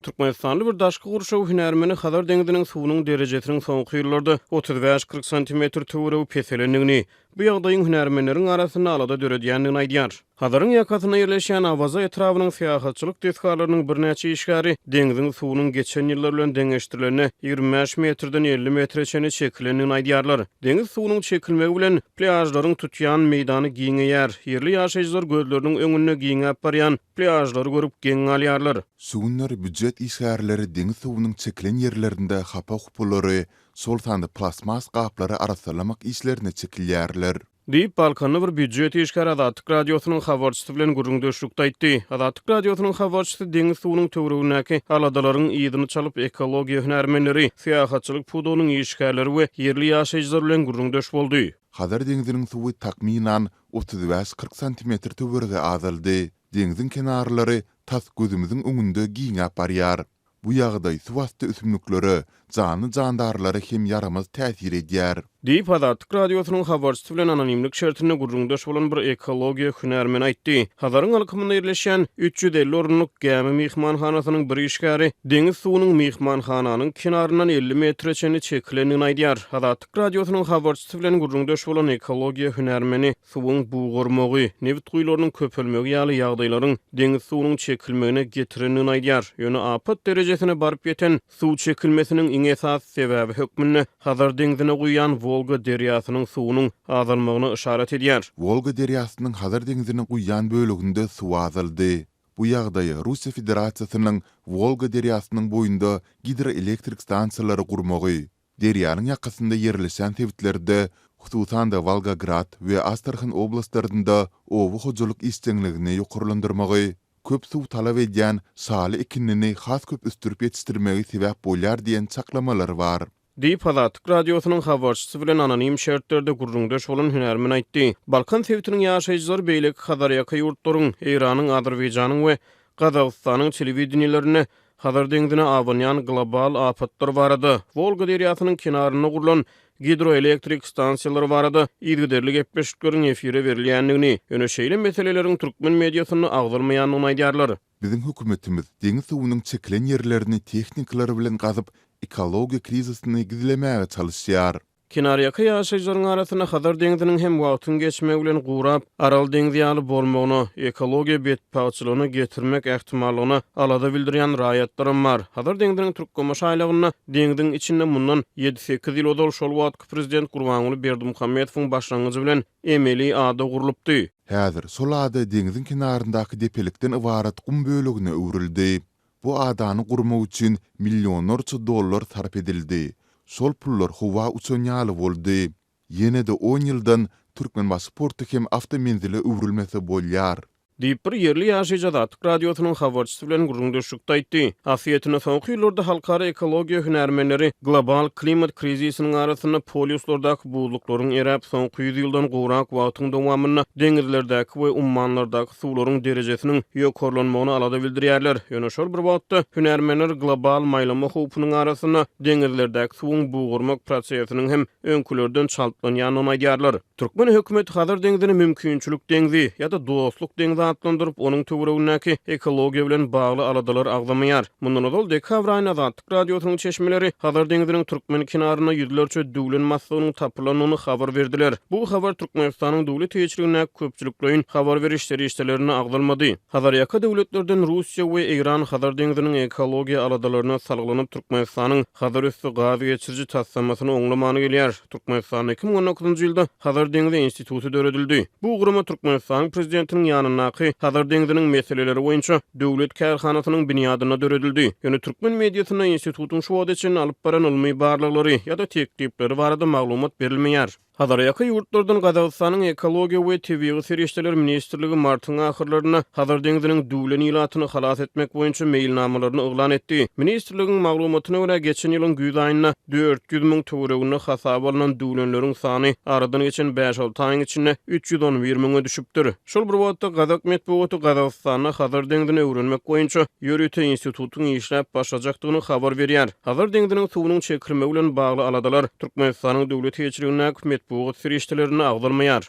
Türkmenistanly bir daşky gurşaw hünärmeni Hazar deňiziniň suwunyň derejesiniň soňky ýyllarda 35-40 cm töwerew peselendigini, bu ýagdaýyň hünärmenleriň arasynda alada döredýändigini aýdýar. Hazaryň ýakasyna ýerleşýän Awaza etrawynyň syýahatçylyk desgarlarynyň birnäçe işgäri deňiziň suwunyň geçen ýyllar bilen deňeşdirilene 25 metrden 50 metreçe çekilendigini aýdýarlar. Deňiz suwunyň çekilmegi bilen pляжlaryň tutýan meýdany giňeýär. Ýerli ýaşaýjylar gözleriniň öňüne giňäp barýan pляжlary görüp geň alýarlar. Suwunlar büdjet işgärleri deňiz suwunyň çekilen ýerlerinde hapa hupulary, sol sandy plasmas gaplary arasalamak işlerine çekilýärler. Diýip Balkanly bir büdjet işgär Adatyk radiosynyň habarçysy bilen gurrundaşlykda aýtdy. Adatyk radiosynyň habarçysy deňiz suwunyň töweregindäki aladalaryň ýydyny çalyp ekologiýa hünärmenleri, syýahatçylyk pudowynyň işgärleri we ýerli ýaşaýjylar bilen gurrundaş boldy. Hazar deňiziniň suwy takminan 35-40 cm töwerege azaldy. Deňiziň kenarlary tas gözümiziň öňünde giňäp barýar. Bu ýagdaý suwasty üsümlükleri, candarlary hem yaramaz täsir edýär. Diýip Adatyk radiosynyň habarçysy bilen anonimlik şertine gurrundaş bolan bir ekologiýa hünärmeni aýtdy. Hazaryň alkymynda ýerleşýän 350 orunluk Gäme mihmanhanasynyň bir işgäri deňiz suwunyň mihmanhananyň kenaryndan 50 metreçe çekilendigini aýdýar. Adatyk radiosynyň habarçysy bilen gurrundaş bolan ekologiýa hünärmeni suwuň buğurmogy, newit guýlarynyň köpelmegi ýaly ýagdaýlaryň deňiz suwunyň çekilmegine getirendigini aýdýar. Ýöne afat derejesine baryp ýeten suw çekilmesiniň iň esas sebäbi hökmünde Hazar deňizine guýan Volga derýasynyň suwunyň azalmagyna işaret edýär. Volga derýasynyň Hazar deňizine guýan bölегinde suw azaldy. Bu ýagdaýy Russiýa Federasiýasynyň Volga derýasynyň boýunda hidroelektrik stansiýalary gurmagy, derýanyň ýakasynda ýerleşen tebitlerde, hususan da Volgograd we Astrakhan oblastlarynda owu hojalyk işçiligini ýokurlandyrmagy, köp suw talap edýän saly ekinini has köp üstürüp ýetişdirmegi sebäp bolýar diýen çaklamalar bar. Diýip Adatyk radiosynyň habarçysy bilen anonim şertlerde gurrundaş bolan hünärmen aýtdy. Balkan sebitiniň ýaşaýjylary beýleki Hazarýaka ýurtlaryň, Eýranyň, Azerbaýjanyň we Gazagystanyň telewideniýelerine Hazar deňizine awanýan global apatlar barada, Volga derýasynyň kenaryna gurulan hidroelektrik stansiýalary barada ýygyderlik gepleşikleriň efire berilýändigini, ýöne şeýle meseleleriň türkmen mediasyny agdyrmaýanyny aýdýarlar. Bizim hökümetimiz deňiz suwunyň çekilen ýerlerini tehnikalary bilen gazyp ekologiýa krizisini gizlemäge çalışýar. Kenaryaka ýaşaýjylaryň arasyna Hazar deňiziniň hem wagtyň geçmegi bilen gurap, Aral deňizi ýaly bolmagyny, ekologiýa betpaçylygyny getirmek ähtimallygyny alada bildirýän raýatlarym bar. Hazar deňiziniň türkmen şaýlygyna deňiziň içinde mundan 7-8 ýyl odal şol wagtky prezident Gurbanuly Berdimuhammedowyň başlangyjy bilen emeli ada gurulypdy. Häzir sol ada deňiziň kenaryndaky depelikden ibarat gum bölegine öwrildi. Bu adany gurmak üçin millionlarça dollar sarf edildi. Sol pullar howa uçan ýaly boldy. Ýene de 10 ýyldan türkmen pasporty hem awtomobile öwrilmese bolýar. Diýip bir ýerli ýaşaýjy Adatyk radiosynyň habarçysy bilen gurrundaşlykda aýtdy. Afiýetine soňky ýyllarda halkara ekologiýa hünärmenleri global klimat krizisiniň arasyna poliuslardaky buzluklaryň eräp soňky 100 ýyldan gowrak wagtyň dowamyna deňizlerdäki we ummanlardaky suwlaryň derejesiniň ýokurlanmagyny alada bildirýärler. Ýöne şol bir wagtda hünärmenler global maýlama howpynyň arasyna deňizlerdäki suwuň buğurmak prosesiniň hem öňkülerden çalplanýanyny aýdýarlar. Türkmen hökümeti Hazar deňizini mümkinçilik deňizi ýa-da dostluk deňizi adlandyryp onuň töweregindäki ekologiýa bilen bagly aladalar agdamaýar. Mundan ol dekabr aýyna Adatyk radiosynyň çeşmeleri Hazar deňiziniň türkmen kenaryna ýüzlerçe döwlen massawynyň tapylanyny habar berdiler. Bu habar Türkmenistanyň döwlet ýetirigine köpçüliklerin habar berişleri işlerini agdalmady. Hazarýaka döwletlerden Russiýa we Eýran Hazar deňiziniň ekologiýa aladalaryna salgylanyp Türkmenistanyň Hazar üstü gaz geçirji tassamasyny oňlamany gelýär. Türkmenistan 2019-njy ýylda Hazar deňizi instituty döredildi. Bu guruma Türkmenistanyň prezidentiniň ýanyna Hazar deňiziniň meseleleri boýunça döwlet kärhanasynyň binýadyna döredildi. Ýöne türkmen mediasyna institutyň şu wagt için alyp baran ilmi barlyklary ýa-da teklipleri barada maglumat berilmeýär. Hazarýaka ýurtlardan Gazagystanyň ekologiýa we tabiiy serýeşdeler ministrligi martyň ahyrlaryna Hazar deňiziniň döwlen ýylatyny halas etmek boýunça meýilnamalaryny oglan etdi. Ministrligiň maglumatyna görä geçen ýylyň güýz aýyna 400 000 töweregine hasap alynan döwlenleriň sany aradan geçen 5-6 aýyň içinde 311 000-e düşüpdir. Şol bir wagtda Gazak medeniýeti Gazagystana Hazar deňizini öwrenmek boýunça ýörüte institutyň işläp başlajakdygyny habar berýär. Hazar deňiziniň suwunyň çekilmegi bilen bagly aladalar Türkmenistanyň döwlet ýetirigine bu serýeşdelerini agdalmaýar.